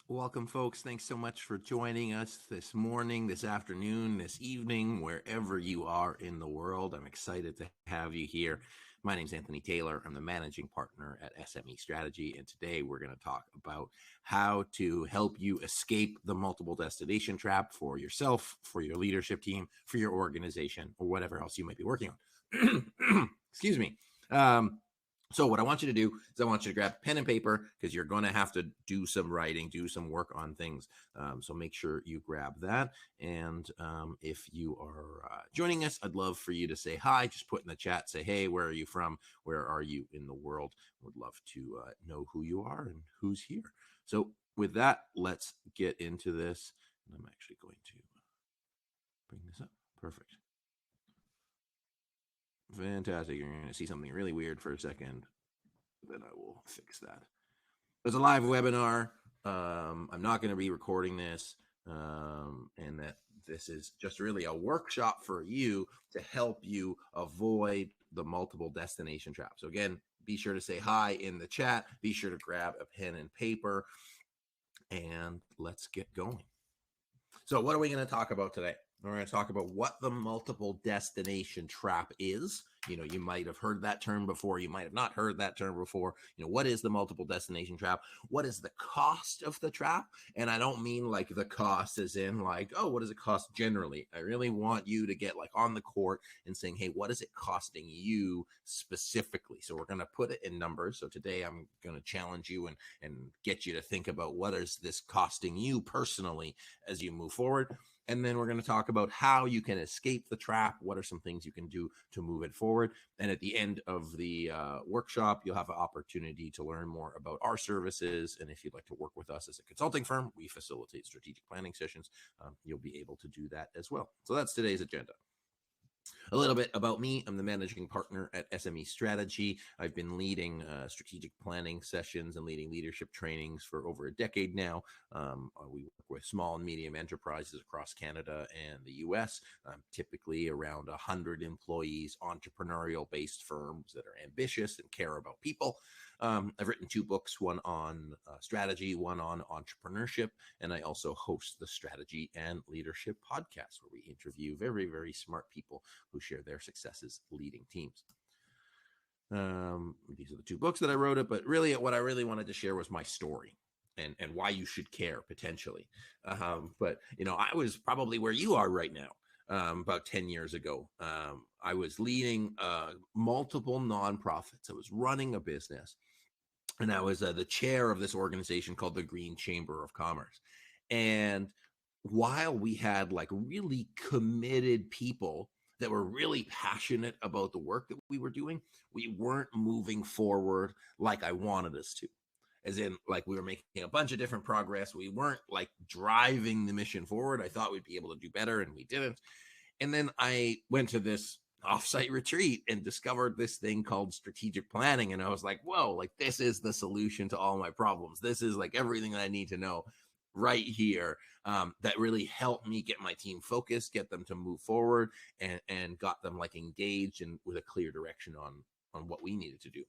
Welcome, folks. Thanks so much for joining us this morning, this afternoon, this evening, wherever you are in the world. I'm excited to have you here. My name's Anthony Taylor. I'm the managing partner at SME Strategy, and today we're going to talk about how to help you escape the multiple destination trap for yourself, for your leadership team, for your organization, or whatever else you might be working on. Excuse me. So what I want you to do is I want you to grab pen and paper because you're going to have to do some writing, do some work on things. So make sure you grab that. And if you are joining us, I'd love for you to say hi. Just put in the chat, say, hey, where are you from? Where are you in the world? Would love to know who you are and who's here. So with that, let's get into this. And I'm actually going to bring this up. Perfect. Fantastic. You're going to see something really weird for a second. Then I will fix that. There's a live webinar. I'm not going to be recording this, and that this is just really a workshop for you to help you avoid the multiple destination trap. So again, be sure to say hi in the chat. Be sure to grab a pen and paper, and let's get going. So what are we going to talk about today? We're going to talk about what the multiple destination trap is. You might have heard that term before. You might have not heard that term before. What is the multiple destination trap? What is the cost of the trap? And I don't mean like the cost as in like, oh, what does it cost generally? I really want you to get like on the court and saying, hey, what is it costing you specifically? So we're going to put it in numbers. So today I'm going to challenge you and get you to think about what is this costing you personally as you move forward. And then we're going to talk about how you can escape the trap. What are some things you can do to move it forward? And at the end of the workshop, you'll have an opportunity to learn more about our services. And if you'd like to work with us as a consulting firm, we facilitate strategic planning sessions. You'll be able to do that as well. So that's today's agenda. A little bit about me. I'm the managing partner at SME Strategy. I've been leading strategic planning sessions and leading leadership trainings for over a decade now. We work with small and medium enterprises across Canada and the US, typically around 100 employees, entrepreneurial based firms that are ambitious and care about people. I've written 2 books, one on strategy, one on entrepreneurship, and I also host the Strategy and Leadership podcast, where we interview very, very smart people who share their successes leading teams. These are the 2 books that I wrote, but really what I really wanted to share was my story and why you should care potentially. But I was probably where you are right now. About 10 years ago, I was leading multiple nonprofits. I was running a business, and I was the chair of this organization called the Green Chamber of Commerce. And while we had like really committed people that were really passionate about the work that we were doing, we weren't moving forward like I wanted us to. As in, like, we were making a bunch of different progress. We weren't like driving the mission forward. I thought we'd be able to do better, and we didn't. And then I went to this offsite retreat and discovered this thing called strategic planning. And I was like, whoa, like this is the solution to all my problems. This is like everything that I need to know right here. That really helped me get my team focused, get them to move forward, and got them like engaged and with a clear direction on what we needed to do.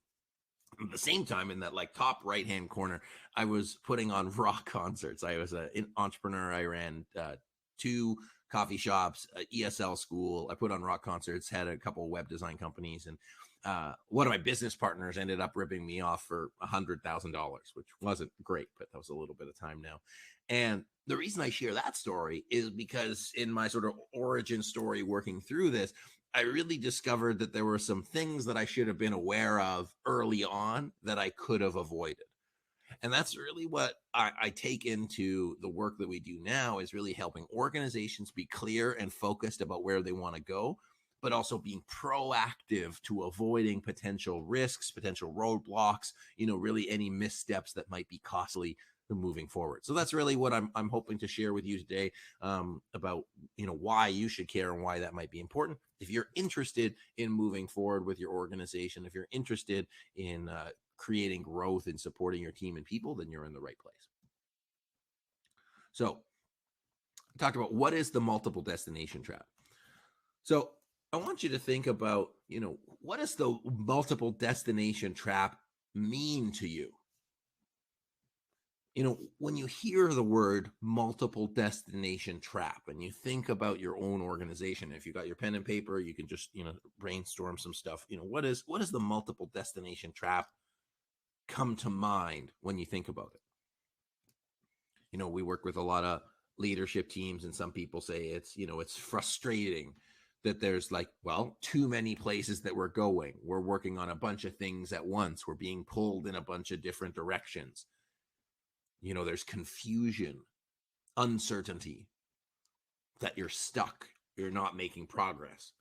At the same time, in that like top right hand corner, I was putting on rock concerts. I was an entrepreneur. I ran 2 coffee shops, ESL school. I put on rock concerts, had a couple web design companies, and one of my business partners ended up ripping me off for $100,000, which wasn't great, but that was a little bit of time now. And the reason I share that story is because in my sort of origin story working through this, I really discovered that there were some things that I should have been aware of early on that I could have avoided. And that's really what I take into the work that we do now, is really helping organizations be clear and focused about where they want to go, but also being proactive to avoiding potential risks, potential roadblocks, really any missteps that might be costly moving forward. So that's really what I'm hoping to share with you today, about why you should care and why that might be important. If you're interested in moving forward with your organization, if you're interested in creating growth and supporting your team and people, then you're in the right place. So I talked about what is the multiple destination trap. So I want you to think about, what does the multiple destination trap mean to you? When you hear the word multiple destination trap and you think about your own organization, if you got your pen and paper, you can just, brainstorm some stuff. What is the multiple destination trap come to mind when you think about it? We work with a lot of leadership teams, and some people say it's frustrating that there's too many places that we're going. We're working on a bunch of things at once. We're being pulled in a bunch of different directions. There's confusion, uncertainty, that you're stuck, you're not making progress.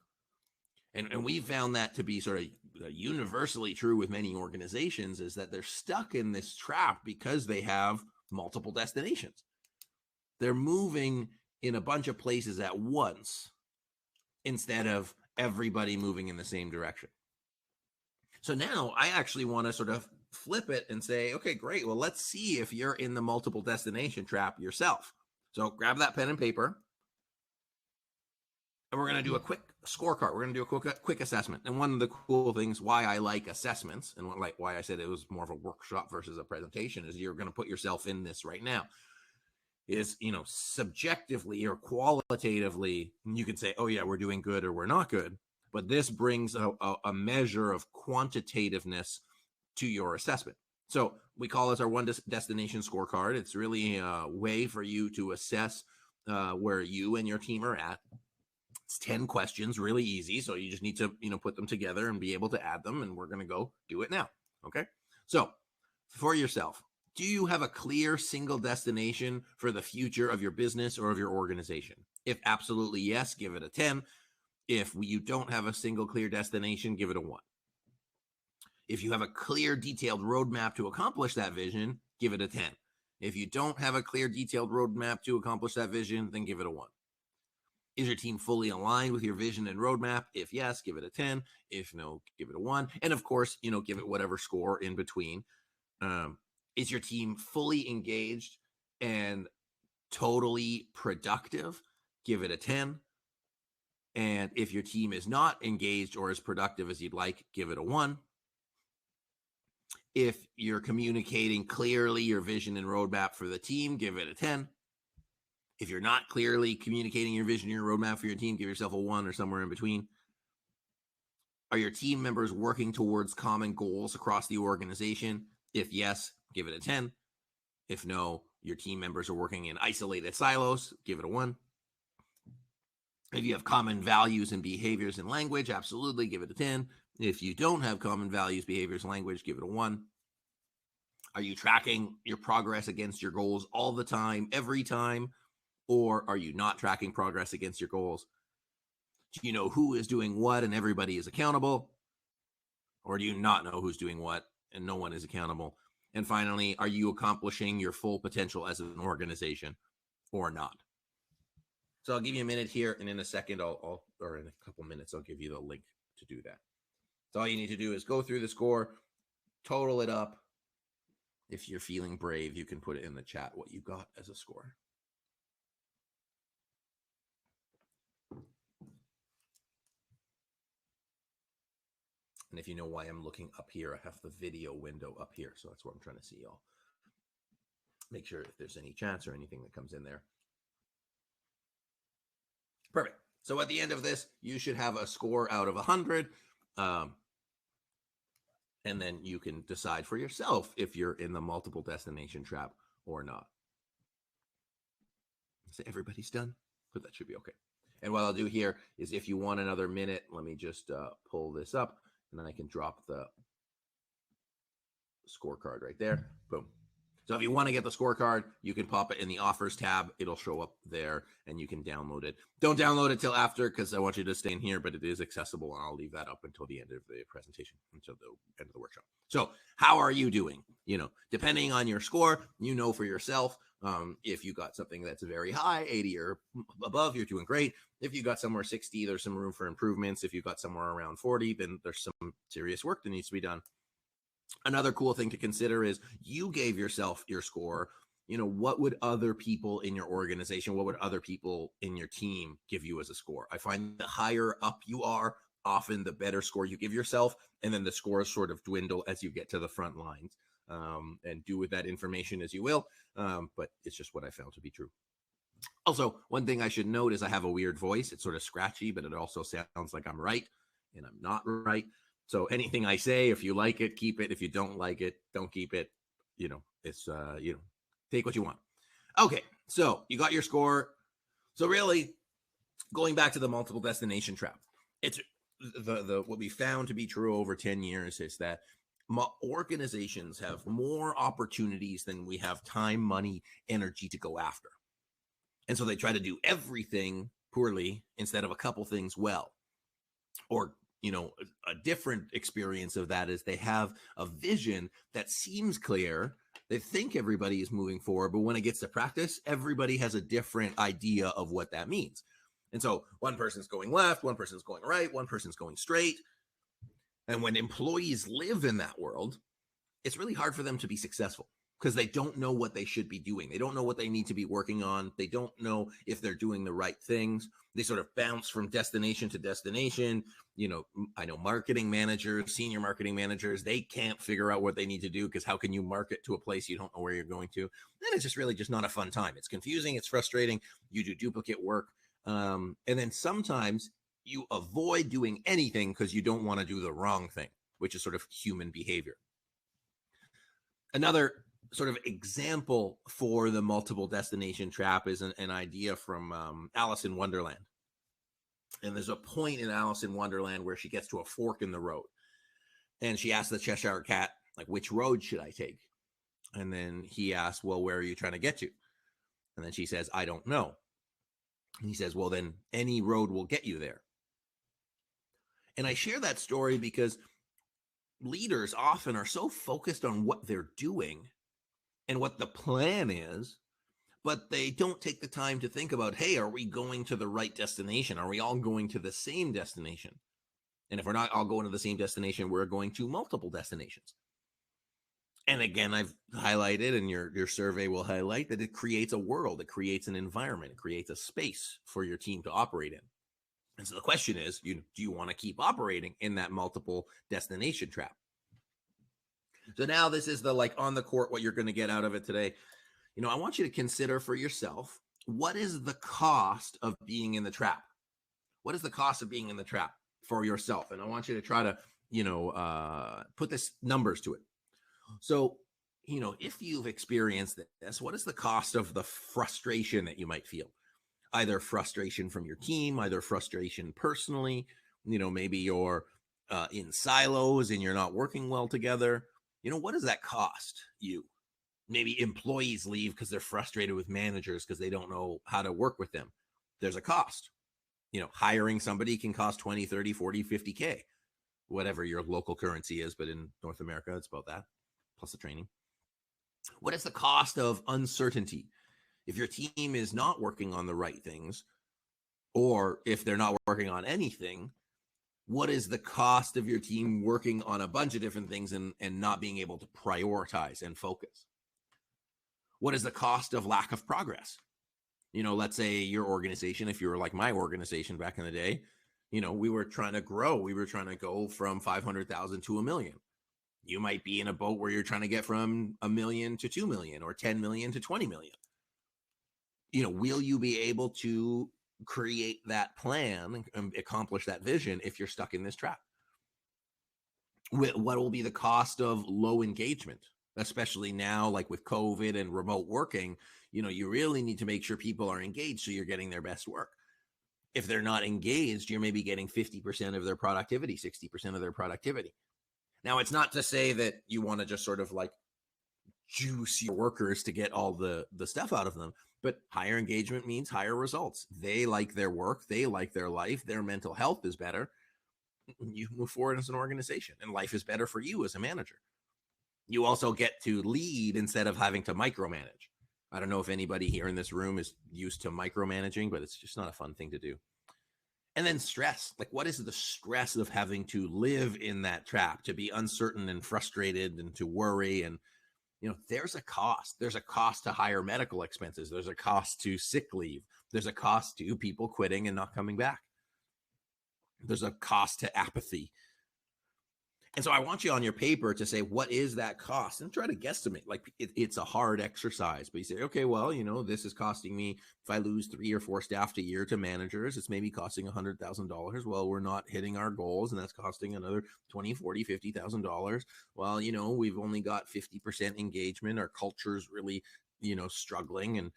And we found that to be sort of universally true with many organizations, is that they're stuck in this trap because they have multiple destinations. They're moving in a bunch of places at once instead of everybody moving in the same direction. So now I actually want to sort of flip it and say, okay, great. Well, let's see if you're in the multiple destination trap yourself. So grab that pen and paper, and we're going to do a quick scorecard. We're going to do a quick assessment. And one of the cool things why I like assessments, and why I said it was more of a workshop versus a presentation, is you're going to put yourself in this right now. Is, subjectively or qualitatively, you can say, oh yeah, we're doing good or we're not good. But this brings a measure of quantitativeness to your assessment. So we call this our one destination scorecard. It's really a way for you to assess where you and your team are at. It's 10 questions, really easy. So you just need to, put them together and be able to add them. And we're going to go do it now. Okay. So for yourself, do you have a clear single destination for the future of your business or of your organization? If absolutely yes, give it a 10. If you don't have a single clear destination, give it a 1. If you have a clear, detailed roadmap to accomplish that vision, give it a 10. If you don't have a clear, detailed roadmap to accomplish that vision, then give it a 1. Is your team fully aligned with your vision and roadmap? If yes, give it a 10. If no, give it a 1. And of course, give it whatever score in between. Is your team fully engaged and totally productive? Give it a 10. And if your team is not engaged or as productive as you'd like, give it a 1. If you're communicating clearly your vision and roadmap for the team, give it a 10. If you're not clearly communicating your vision and your roadmap for your team, give yourself a 1 or somewhere in between. Are your team members working towards common goals across the organization? If yes, give it a 10. If no, your team members are working in isolated silos, give it a 1. If you have common values and behaviors and language, absolutely, give it a 10. If you don't have common values, behaviors, and language, give it a 1. Are you tracking your progress against your goals all the time, every time? Or are you not tracking progress against your goals? Do you know who is doing what and everybody is accountable? Or do you not know who's doing what and no one is accountable? And finally, are you accomplishing your full potential as an organization or not? So I'll give you a minute here, and in a second, or in a couple minutes, I'll give you the link to do that. So all you need to do is go through the score, total it up. If you're feeling brave, you can put it in the chat what you got as a score. And if you know why I'm looking up here, I have the video window up here. So that's what I'm trying to see, y'all. Make sure if there's any chats or anything that comes in there. Perfect. So at the end of this, you should have a score out of 100. And then you can decide for yourself if you're in the multiple destination trap or not. So everybody's done, but that should be okay. And what I'll do here is, if you want another minute, let me just pull this up, and then I can drop the scorecard right there. Boom. So if you want to get the scorecard, you can pop it in the offers tab. It'll show up there and you can download it. Don't download it till after, because I want you to stay in here, but it is accessible, and I'll leave that up until the end of the presentation, until the end of the workshop. So how are you doing? Depending on your score, for yourself, if you got something that's very high, 80 or above, you're doing great. If you got somewhere 60, there's some room for improvements. If you got somewhere around 40, then there's some serious work that needs to be done. Another cool thing to consider is, you gave yourself your score. What would other people in your organization, what would other people in your team give you as a score? I find the higher up you are, often the better score you give yourself. And then the scores sort of dwindle as you get to the front lines. and do with that information as you will. But it's just what I found to be true. Also, one thing I should note is I have a weird voice. It's sort of scratchy, but it also sounds like I'm right, and I'm not right. So anything I say, if you like it, keep it. If you don't like it, don't keep it. It's take what you want. Okay, so you got your score. So really, going back to the multiple destination trap, it's the what we found to be true over 10 years is that organizations have more opportunities than we have time, money, energy to go after. And so they try to do everything poorly instead of a couple things well. Or, a different experience of that is they have a vision that seems clear. They think everybody is moving forward, but when it gets to practice, everybody has a different idea of what that means. And so one person's going left, one person's going right, one person's going straight. And when employees live in that world, it's really hard for them to be successful because they don't know what they should be doing. They don't know what they need to be working on. They don't know if they're doing the right things. They sort of bounce from destination to destination. I know marketing managers, senior marketing managers, they can't figure out what they need to do because how can you market to a place you don't know where you're going to? And it's just really just not a fun time. It's confusing. It's frustrating. You do duplicate work. And then sometimes you avoid doing anything because you don't want to do the wrong thing, which is sort of human behavior. Another sort of example for the multiple destination trap is an idea from Alice in Wonderland. And there's a point in Alice in Wonderland where she gets to a fork in the road. And she asks the Cheshire Cat, like, which road should I take? And then he asks, well, where are you trying to get to? And then she says, I don't know. And he says, well, then any road will get you there. And I share that story because leaders often are so focused on what they're doing and what the plan is, but they don't take the time to think about, hey, are we going to the right destination? Are we all going to the same destination? And if we're not all going to the same destination, we're going to multiple destinations. And again, I've highlighted, and your survey will highlight, that it creates a world, it creates an environment, it creates a space for your team to operate in. And so the question is, do you want to keep operating in that multiple destination trap? So now this is the on the court, what you're going to get out of it today. I want you to consider for yourself, what is the cost of being in the trap? What is the cost of being in the trap for yourself? And I want you to try to, put this numbers to it. So, if you've experienced this, what is the cost of the frustration that you might feel? Either frustration from your team, either frustration personally, maybe you're in silos and you're not working well together. What does that cost you? Maybe employees leave because they're frustrated with managers because they don't know how to work with them. There's a cost. Hiring somebody can cost 20, 30, 40, 50K, whatever your local currency is. But in North America, it's about that, plus the training. What is the cost of uncertainty? If your team is not working on the right things, or if they're not working on anything, what is the cost of your team working on a bunch of different things and not being able to prioritize and focus? What is the cost of lack of progress? Let's say your organization, if you were like my organization back in the day, we were trying to grow. We were trying to go from 500,000 to 1 million. You might be in a boat where you're trying to get from 1 million to 2 million or 10 million to 20 million. Will you be able to create that plan and accomplish that vision if you're stuck in this trap? What will be the cost of low engagement, especially now, like with COVID and remote working? You really need to make sure people are engaged so you're getting their best work. If they're not engaged, you're maybe getting 50% of their productivity, 60% of their productivity. Now, it's not to say that you want to just sort of juice your workers to get all the stuff out of them, but higher engagement means higher results. They like their work. They like their life. Their mental health is better. You move forward as an organization, and life is better for you as a manager. You also get to lead instead of having to micromanage. I don't know if anybody here in this room is used to micromanaging, but it's just not a fun thing to do. And then stress. What is the stress of having to live in that trap, to be uncertain and frustrated and to worry? And, there's a cost. There's a cost to higher medical expenses. There's a cost to sick leave. There's a cost to people quitting and not coming back. There's a cost to apathy. And so I want you on your paper to say, what is that cost? And try to guesstimate. Like it's a hard exercise, but you say, okay, well, this is costing me, if I lose 3 or 4 staff a year to managers, it's maybe costing $100,000. Well, we're not hitting our goals, and that's costing another 20, 40, $50,000. Well, we've only got 50% engagement. Our culture's really, struggling. And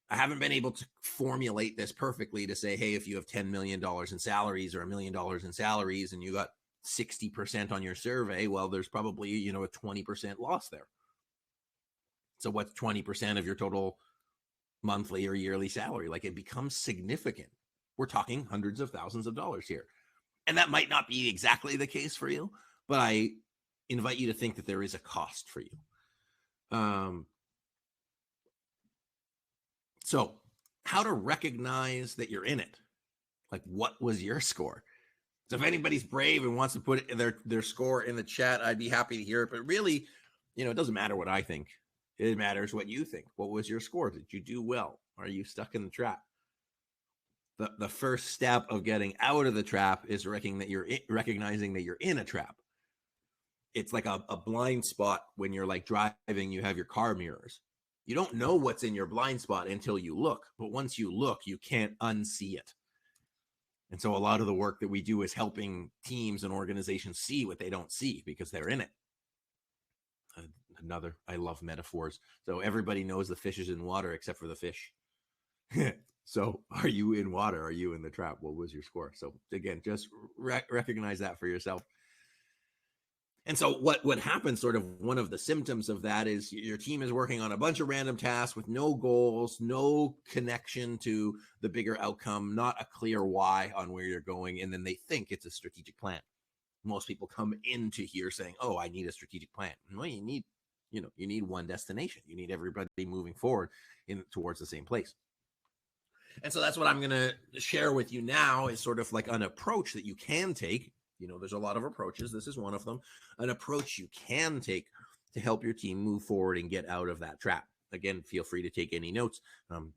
I haven't been able to formulate this perfectly to say, hey, if you have $10 million in salaries or $1 million in salaries and you got 60% on your survey, well, there's probably, a 20% loss there. So what's 20% of your total monthly or yearly salary? Like, it becomes significant. We're talking hundreds of thousands of dollars here. And that might not be exactly the case for you, but I invite you to think that there is a cost for you. So how to recognize that you're in it? Like, what was your score? So if anybody's brave and wants to put their score in the chat, I'd be happy to hear it. But really, it doesn't matter what I think. It matters what you think. What was your score? Did you do well? Are you stuck in the trap? The first step of getting out of the trap is recognizing that you're in a trap. It's like a blind spot when you're like driving, you have your car mirrors. You don't know what's in your blind spot until you look. But once you look, you can't unsee it. And so a lot of the work that we do is helping teams and organizations see what they don't see because they're in it. I love metaphors. So everybody knows the fish is in water except for the fish. So are you in water? Are you in the trap? What was your score? So again, just recognize that for yourself. And so what happens, sort of one of the symptoms of that, is your team is working on a bunch of random tasks with no goals, no connection to the bigger outcome, not a clear why on where you're going. And then they think it's a strategic plan. Most people come into here saying, oh, I need a strategic plan. Well, you need one destination. You need everybody moving forward towards the same place. And so that's what I'm going to share with you now, is sort of like an approach that you can take. There's a lot of approaches. This is one of them. An approach you can take to help your team move forward and get out of that trap. Again, feel free to take any notes.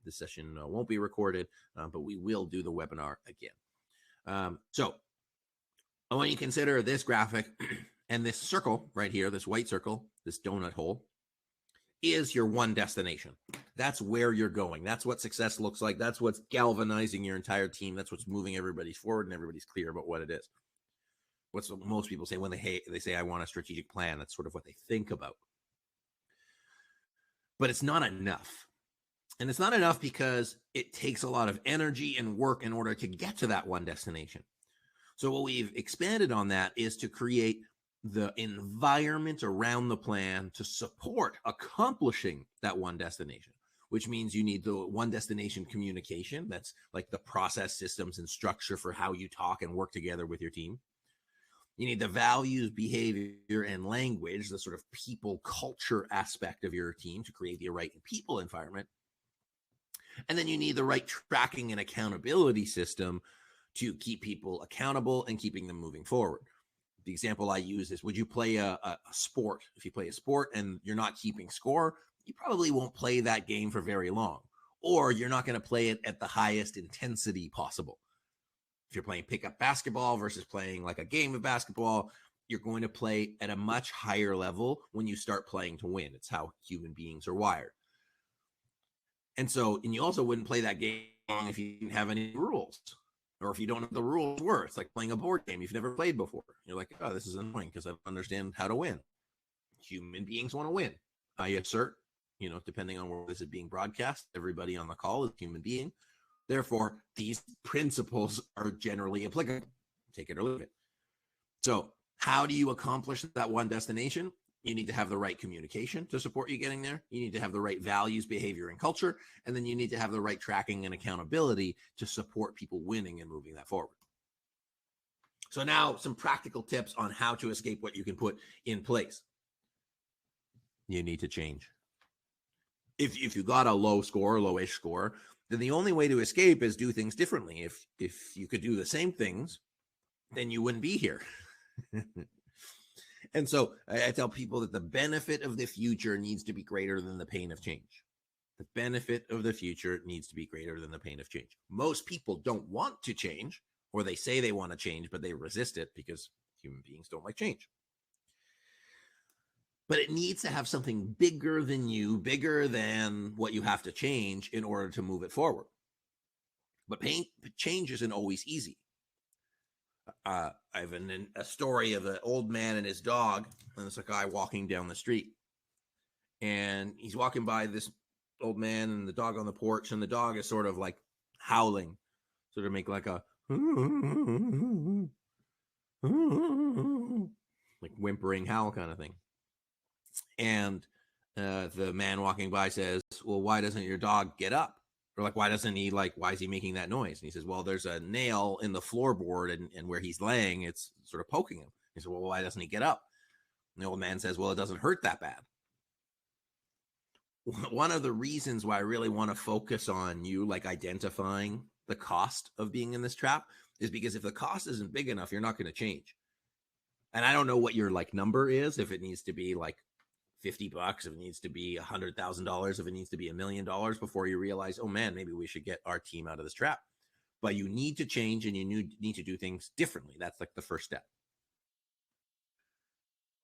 This session won't be recorded, but we will do the webinar again. So I want you to consider this graphic and this circle right here, this white circle, this donut hole, is your one destination. That's where you're going. That's what success looks like. That's what's galvanizing your entire team. That's what's moving everybody forward, and everybody's clear about what it is. What's what most people say when they say, I want a strategic plan. That's sort of what they think about. But it's not enough. And it's not enough because it takes a lot of energy and work in order to get to that one destination. So what we've expanded on that is to create the environment around the plan to support accomplishing that one destination, which means you need the one destination communication. That's like the process, systems, and structure for how you talk and work together with your team. You need the values, behavior, and language, the sort of people culture aspect of your team to create the right people environment. And then you need the right tracking and accountability system to keep people accountable and keeping them moving forward. The example I use is, would you play a sport? If you play a sport and you're not keeping score, you probably won't play that game for very long, or you're not going to play it at the highest intensity possible. If you're playing pickup basketball versus playing like a game of basketball, you're going to play at a much higher level when you start playing to win. It's how human beings are wired. And you also wouldn't play that game if you didn't have any rules, or if you don't know the rules were. It's like playing a board game you've never played before. You're like, oh, this is annoying because I don't understand how to win. Human beings want to win. I assert, depending on where this is being broadcast, everybody on the call is a human being. Therefore, these principles are generally applicable. Take it or leave it. So how do you accomplish that one destination? You need to have the right communication to support you getting there. You need to have the right values, behavior, and culture. And then you need to have the right tracking and accountability to support people winning and moving that forward. So now some practical tips on how to escape what you can put in place. You need to change. If you got a low score, lowish score, then the only way to escape is do things differently. If you could do the same things, then you wouldn't be here. And so I tell people that the benefit of the future needs to be greater than the pain of change. The benefit of the future needs to be greater than the pain of change. Most people don't want to change, or they say they want to change, but they resist it because human beings don't like change. but it needs to have something bigger than you, bigger than what you have to change in order to move it forward. But change isn't always easy. I have a story of an old man and his dog, and it's a guy walking down the street, and he's walking by this old man and the dog on the porch, and the dog is sort of like howling, sort of make like a like whimpering howl kind of thing. And the man walking by says, well, why doesn't your dog get up? Or like, why doesn't he, like, why is he making that noise? And he says, well, there's a nail in the floorboard, and where he's laying, it's sort of poking him. He said, well, why doesn't he get up? And the old man says, well, it doesn't hurt that bad. One of the reasons why I really want to focus on you, like, identifying the cost of being in this trap is because if the cost isn't big enough, you're not going to change. And I don't know what your, like, number is, if it needs to be like $50, if it needs to be $100,000, if it needs to be $1 million before you realize, oh man, maybe we should get our team out of this trap. But you need to change, and you need to do things differently. That's like the first step.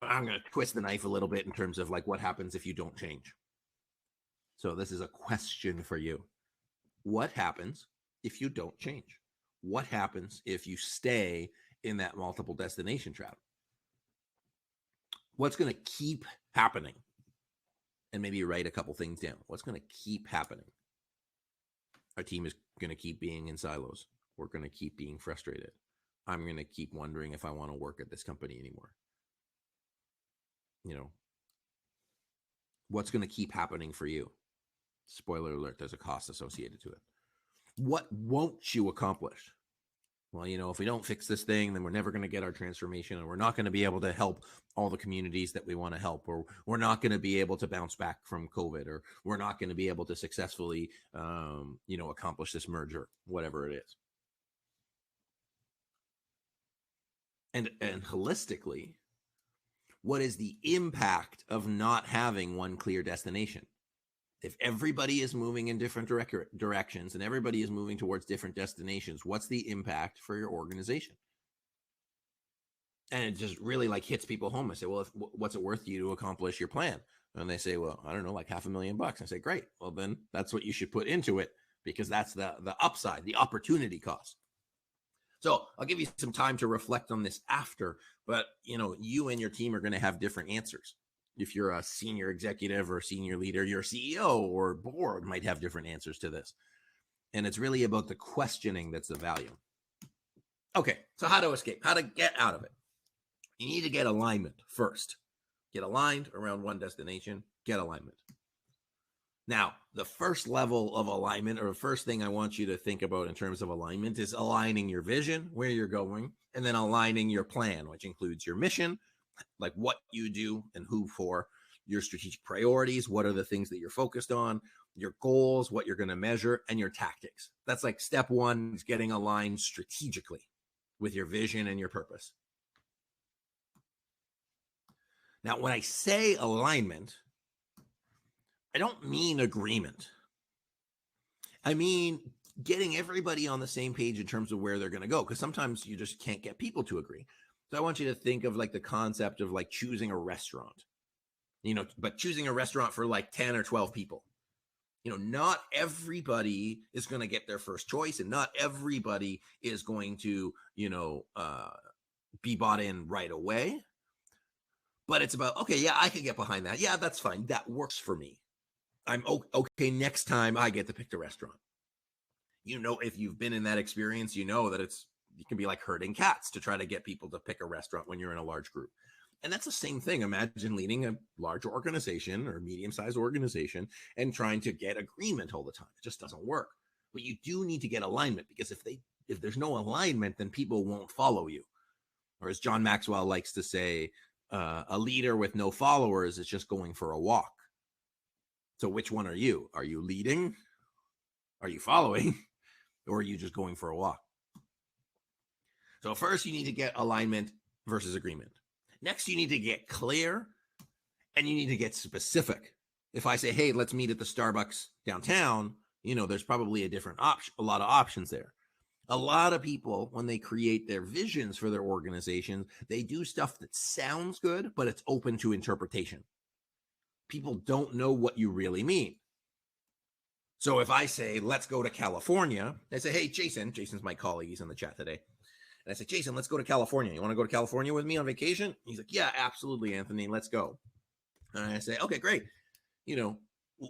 I'm going to twist the knife a little bit in terms of like what happens if you don't change. So this is a question for you. What happens if you don't change? What happens if you stay in that multiple destination trap? What's going to keep happening? And maybe you write a couple things down. What's going to keep happening? Our team is going to keep being in silos. We're going to keep being frustrated. I'm going to keep wondering if I want to work at this company anymore. You know, what's going to keep happening for you? Spoiler alert, there's a cost associated to it. What won't you accomplish? Well, you know, if we don't fix this thing, then we're never going to get our transformation, and we're not going to be able to help all the communities that we want to help, or we're not going to be able to bounce back from COVID, or we're not going to be able to successfully, accomplish this merger, whatever it is. And holistically, what is the impact of not having one clear destination? If everybody is moving in different directions and everybody is moving towards different destinations, what's the impact for your organization? And it just really like hits people home. I say, well, what's it worth you to accomplish your plan? And they say, well, I don't know, like $500,000. I say, great. Well, then that's what you should put into it, because that's the upside, the opportunity cost. So I'll give you some time to reflect on this after, but you and your team are going to have different answers. If you're a senior executive or senior leader, your CEO or board might have different answers to this. And it's really about the questioning that's the value. Okay, so how to escape, how to get out of it. You need to get alignment first. Get aligned around one destination, get alignment. Now, the first level of alignment, or the first thing I want you to think about in terms of alignment, is aligning your vision, where you're going, and then aligning your plan, which includes your mission, like what you do and who for, your strategic priorities, what are the things that you're focused on, your goals, what you're going to measure, and your tactics. That's like step one, is getting aligned strategically with your vision and your purpose. Now, when I say alignment, I don't mean agreement. I mean getting everybody on the same page in terms of where they're going to go, because sometimes you just can't get people to agree. So I want you to think of like the concept of like choosing a restaurant, but choosing a restaurant for like 10 or 12 people. Not everybody is going to get their first choice, and not everybody is going to, be bought in right away. But it's about, okay, yeah, I can get behind that. Yeah, that's fine. That works for me. I'm okay. Next time I get to pick the restaurant. If you've been in that experience, that it can be like herding cats to try to get people to pick a restaurant when you're in a large group. And that's the same thing. Imagine leading a large organization or medium-sized organization and trying to get agreement all the time. It just doesn't work. But you do need to get alignment, because if there's no alignment, then people won't follow you. Or as John Maxwell likes to say, a leader with no followers is just going for a walk. So which one are you? Are you leading? Are you following? Or are you just going for a walk? So first, you need to get alignment versus agreement. Next, you need to get clear, and you need to get specific. If I say, hey, let's meet at the Starbucks downtown, there's probably a lot of options there. A lot of people, when they create their visions for their organizations, they do stuff that sounds good, but it's open to interpretation. people don't know what you really mean. So if I say, let's go to California, they say, hey, Jason's my colleague. He's in the chat today. And I say, Jason, let's go to California. You want to go to California with me on vacation? He's like, yeah, absolutely, Anthony. Let's go. And I say, okay, great.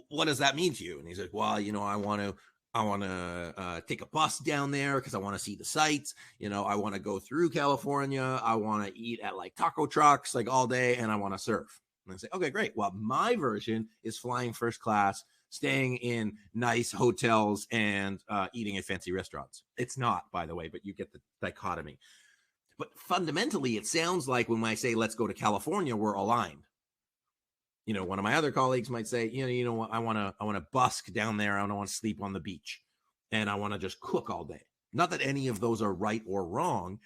What does that mean to you? And he's like, well, I want to take a bus down there because I want to see the sights. I want to go through California. I want to eat at like taco trucks like all day, and I want to surf. And I say, okay, great. Well, my version is flying first class, staying in nice hotels, and eating at fancy restaurants. It's not, by the way, but you get the dichotomy. But fundamentally, it sounds like when I say let's go to California, we're aligned. One of my other colleagues might say, what, I want to busk down there. I don't want to sleep on the beach, and I want to just cook all day. Not that any of those are right or wrong.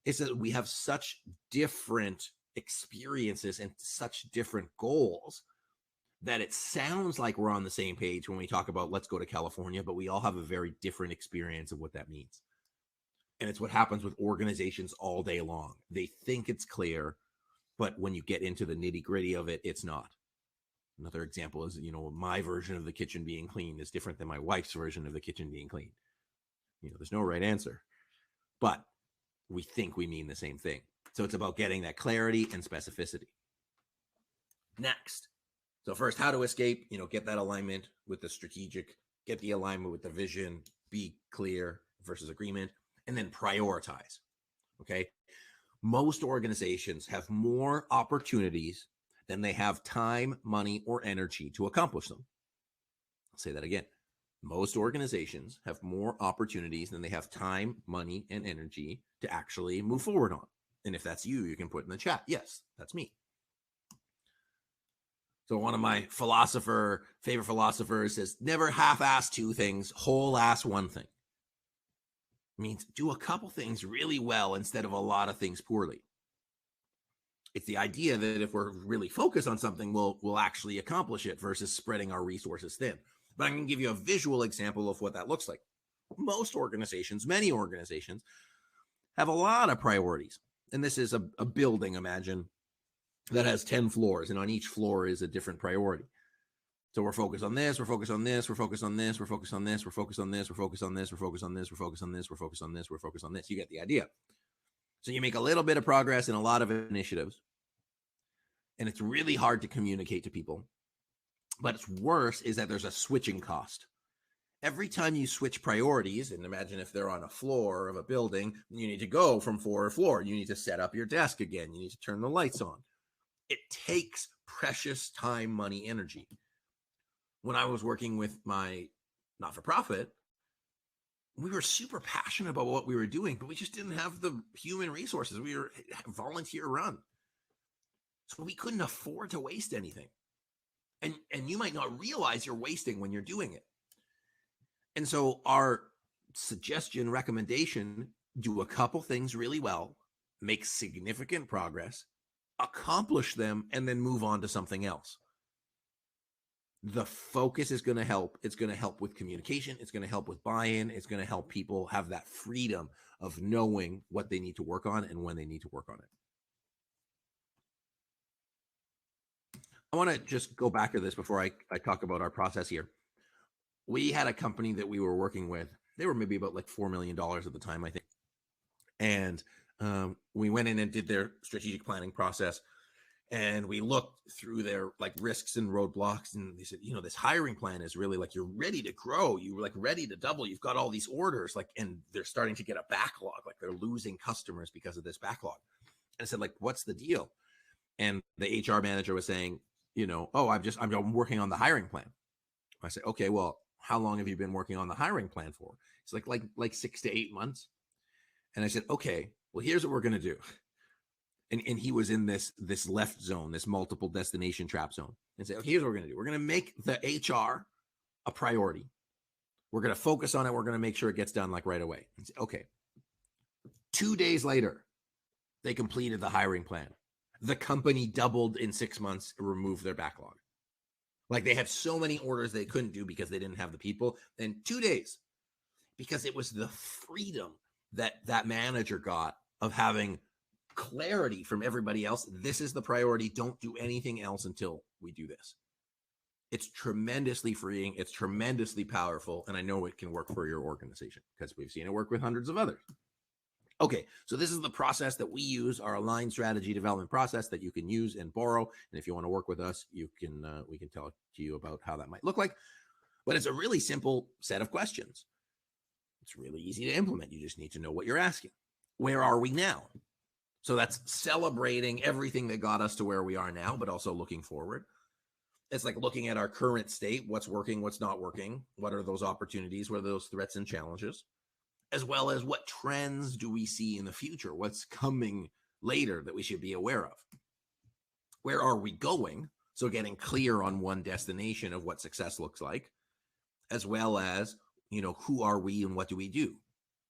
It's that we have such different experiences and such different goals that it sounds like we're on the same page when we talk about let's go to California, but we all have a very different experience of what that means. And it's what happens with organizations all day long. They think it's clear, but when you get into the nitty gritty of it, it's not. Another example is, my version of the kitchen being clean is different than my wife's version of the kitchen being clean. There's no right answer, but we think we mean the same thing. So it's about getting that clarity and specificity. Next. So first, how to escape, get that alignment with the strategic, get the alignment with the vision, be clear versus agreement, and then prioritize. Okay. Most organizations have more opportunities than they have time, money, or energy to accomplish them. I'll say that again. Most organizations have more opportunities than they have time, money, and energy to actually move forward on. And if that's you, you can put in the chat, yes, that's me. So one of my favorite philosophers says, never half-ass two things, whole-ass one thing. It means do a couple things really well instead of a lot of things poorly. It's the idea that if we're really focused on something, we'll actually accomplish it versus spreading our resources thin. But I'm going to give you a visual example of what that looks like. Most organizations, many organizations, have a lot of priorities. And this is a building, imagine, that has 10 floors, and on each floor is a different priority. So we're focused on this, we're focused on this, we're focused on this, we're focused on this, we're focused on this, we're focused on this, we're focused on this, we're focused on this, we're focused on this, we're focused on this. You get the idea. So you make a little bit of progress in a lot of initiatives, and it's really hard to communicate to people. But it's worse is that there's a switching cost. Every time you switch priorities, and imagine if they're on a floor of a building, you need to go from floor to floor. You need to set up your desk again. You need to turn the lights on. It takes precious time, money, energy. When I was working with my not-for-profit, we were super passionate about what we were doing, but we just didn't have the human resources. We were volunteer run. So we couldn't afford to waste anything. And you might not realize you're wasting when you're doing it. And so our recommendation, do a couple things really well, make significant progress, accomplish them, and then move on to something else. The focus is going to help. It's going to help with communication. It's going to help with buy-in. It's going to help people have that freedom of knowing what they need to work on and when they need to work on it. I want to just go back to this before I talk about our process here. We had a company that we were working with. They were maybe about like $4 million at the time, I think. And we went in and did their strategic planning process. And we looked through their like risks and roadblocks. And they said, this hiring plan is really like, you're ready to grow. You're like ready to double. You've got all these orders, like, and they're starting to get a backlog. Like they're losing customers because of this backlog. And I said, like, what's the deal? And the HR manager was saying, I'm working on the hiring plan. I said, okay, well, how long have you been working on the hiring plan for? It's like 6 to 8 months. And I said, okay, well, here's what we're going to do. And he was in this left zone, this multiple destination trap zone. And say, okay, here's what we're going to do. We're going to make the HR a priority. We're going to focus on it. We're going to make sure it gets done like right away. And say, okay. 2 days later, they completed the hiring plan. The company doubled in 6 months and removed their backlog. Like they had so many orders they couldn't do because they didn't have the people. Then 2 days, because it was the freedom that manager got of having clarity from everybody else. This is the priority. Don't do anything else until we do this. It's tremendously freeing. It's tremendously powerful. And I know it can work for your organization because we've seen it work with hundreds of others. Okay, so this is the process that we use, our aligned strategy development process that you can use and borrow. And if you want to work with us, you can we can tell to you about how that might look like. But it's a really simple set of questions. It's really easy to implement. You just need to know what you're asking. Where are we now? So that's celebrating everything that got us to where we are now, but also looking forward. It's like looking at our current state, what's working, what's not working, what are those opportunities, what are those threats and challenges, as well as what trends do we see in the future, what's coming later that we should be aware of. Where are we going? So getting clear on one destination of what success looks like, as well as, who are we and what do we do?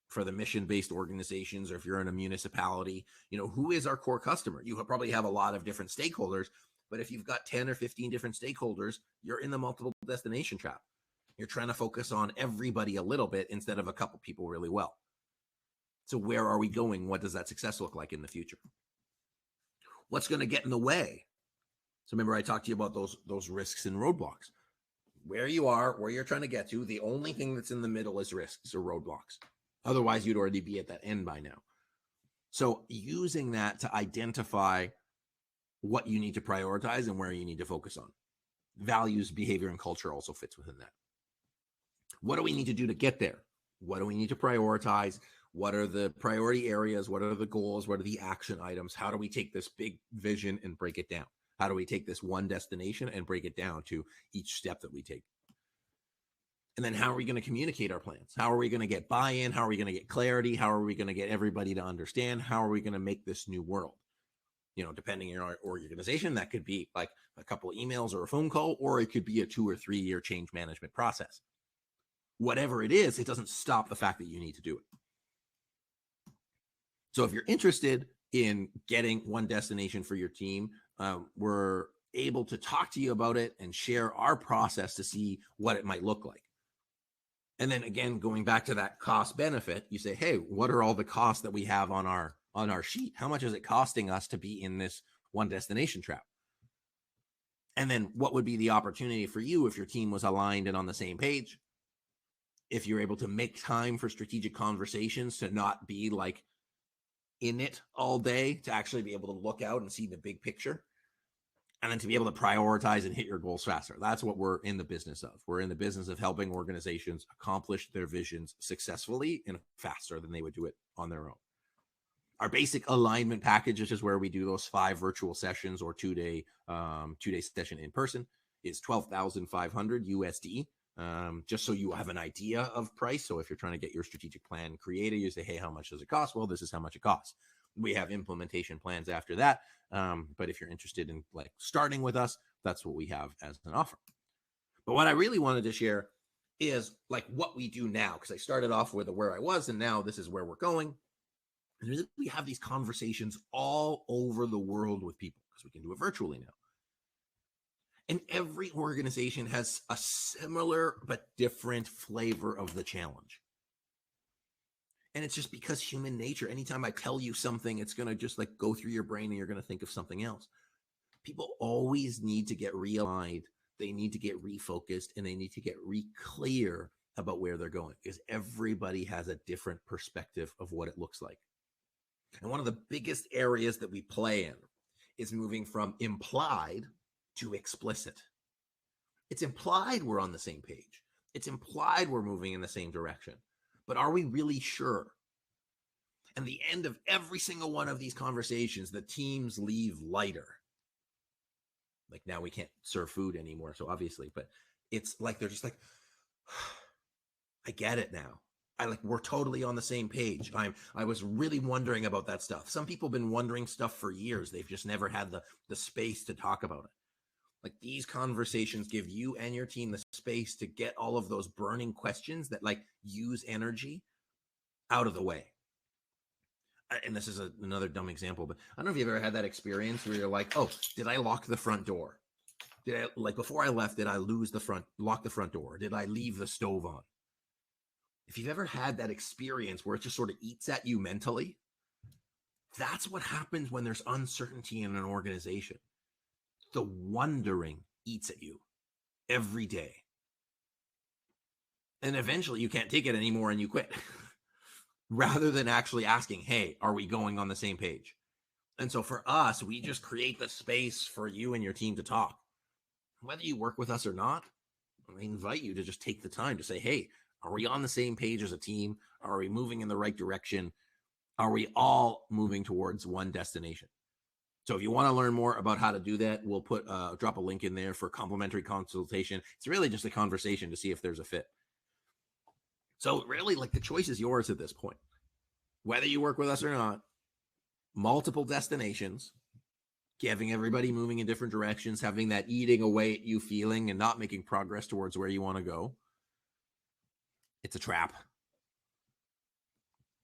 For the mission-based organizations, or if you're in a municipality, who is our core customer? You probably have a lot of different stakeholders, but if you've got 10 or 15 different stakeholders, you're in the multiple destination trap. You're trying to focus on everybody a little bit instead of a couple people really well. So where are we going? What does that success look like in the future? What's going to get in the way? So remember I talked to you about those risks and roadblocks. Where you are, where you're trying to get to, the only thing that's in the middle is risks or roadblocks. Otherwise, you'd already be at that end by now. So using that to identify what you need to prioritize and where you need to focus on. Values, behavior, and culture also fits within that. What do we need to do to get there? What do we need to prioritize? What are the priority areas? What are the goals? What are the action items? How do we take this big vision and break it down? How do we take this one destination and break it down to each step that we take? And then how are we going to communicate our plans? How are we going to get buy-in? How are we going to get clarity? How are we going to get everybody to understand? How are we going to make this new world? Depending on our organization, that could be like a couple of emails or a phone call, or it could be a 2 or 3 year change management process. Whatever it is, it doesn't stop the fact that you need to do it. So if you're interested in getting one destination for your team, we're able to talk to you about it and share our process to see what it might look like. And then again, going back to that cost benefit, you say, hey, what are all the costs that we have on our sheet? How much is it costing us to be in this one destination trap? And then what would be the opportunity for you if your team was aligned and on the same page? If you're able to make time for strategic conversations, to not be like in it all day, to actually be able to look out and see the big picture, and then to be able to prioritize and hit your goals faster. That's what we're in the business of. We're in the business of helping organizations accomplish their visions successfully and faster than they would do it on their own. Our basic alignment package, which is where we do those 5 virtual sessions or 2-day session in person, is $12,500 USD. Just so you have an idea of price. So if you're trying to get your strategic plan created, you say, hey, how much does it cost? Well, this is how much it costs. We have implementation plans after that. But if you're interested in like starting with us, that's what we have as an offer. But what I really wanted to share is like what we do now, because I started off with where I was and now this is where we're going. And we have these conversations all over the world with people because we can do it virtually now. And every organization has a similar but different flavor of the challenge. And it's just because human nature, anytime I tell you something, it's going to just like go through your brain and you're going to think of something else. People always need to get realigned. They need to get refocused and they need to get re-clear about where they're going, because everybody has a different perspective of what it looks like. And one of the biggest areas that we play in is moving from implied to explicit. It's implied we're on the same page. It's implied we're moving in the same direction. But are we really sure? And the end of every single one of these conversations, the teams leave lighter. Like now we can't serve food anymore, so obviously, but it's like they're just like, I get it now. We're totally on the same page. I was really wondering about that stuff. Some people have been wondering stuff for years. They've just never had the space to talk about it. Like these conversations give you and your team the space to get all of those burning questions that like use energy out of the way. And this is another dumb example, but I don't know if you've ever had that experience where you're like, oh, did I lock the front door? Did I, like before I left, did I lock the front door? Did I leave the stove on? If you've ever had that experience where it just sort of eats at you mentally, That's what happens when there's uncertainty in an organization. The wondering eats at you every day. And eventually you can't take it anymore and you quit. Rather than actually asking, hey, are we going on the same page? And so for us, we just create the space for you and your team to talk. Whether you work with us or not, I invite you to just take the time to say, hey, are we on the same page as a team? Are we moving in the right direction? Are we all moving towards one destination? So if you want to learn more about how to do that, we'll put drop a link in there for complimentary consultation. It's really just a conversation to see if there's a fit. So really, like, the choice is yours at this point. Whether you work with us or not, multiple destinations, having everybody moving in different directions, having that eating away at you feeling and not making progress towards where you want to go. It's a trap.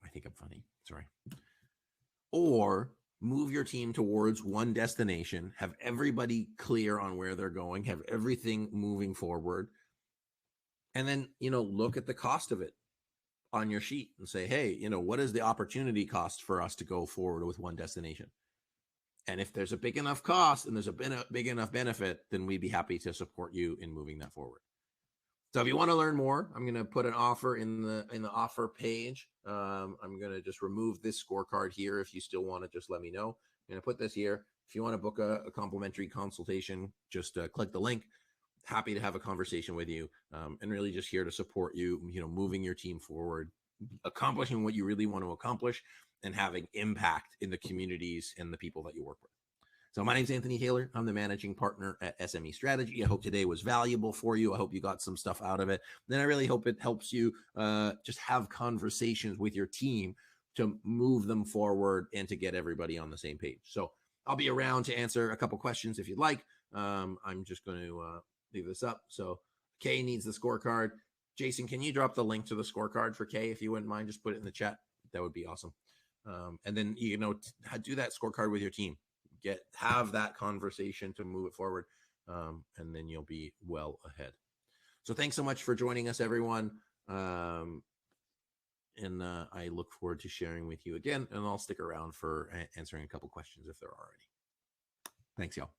I think I'm funny. Sorry. Or move your team towards one destination, have everybody clear on where they're going, have everything moving forward, and then, look at the cost of it on your sheet and say, hey, what is the opportunity cost for us to go forward with one destination? And if there's a big enough cost and there's a big enough benefit, then we'd be happy to support you in moving that forward. So if you want to learn more, I'm going to put an offer in the offer page. I'm going to just remove this scorecard here. If you still want to, just let me know. I'm going to put this here. If you want to book a complimentary consultation, just click the link. Happy to have a conversation with you, and really just here to support you, moving your team forward, accomplishing what you really want to accomplish, and having impact in the communities and the people that you work with. So my name's Anthony Taylor. I'm the managing partner at SME Strategy. I hope today was valuable for you. I hope you got some stuff out of it. Then I really hope it helps you just have conversations with your team to move them forward and to get everybody on the same page. So I'll be around to answer a couple questions if you'd like. I'm just going to leave this up. So Kay needs the scorecard. Jason, can you drop the link to the scorecard for Kay if you wouldn't mind? Just put it in the chat. That would be awesome. And then, do that scorecard with your team. Have that conversation to move it forward, and then you'll be well ahead. So thanks so much for joining us, everyone. And I look forward to sharing with you again, and I'll stick around for answering a couple questions if there are any. Thanks, y'all.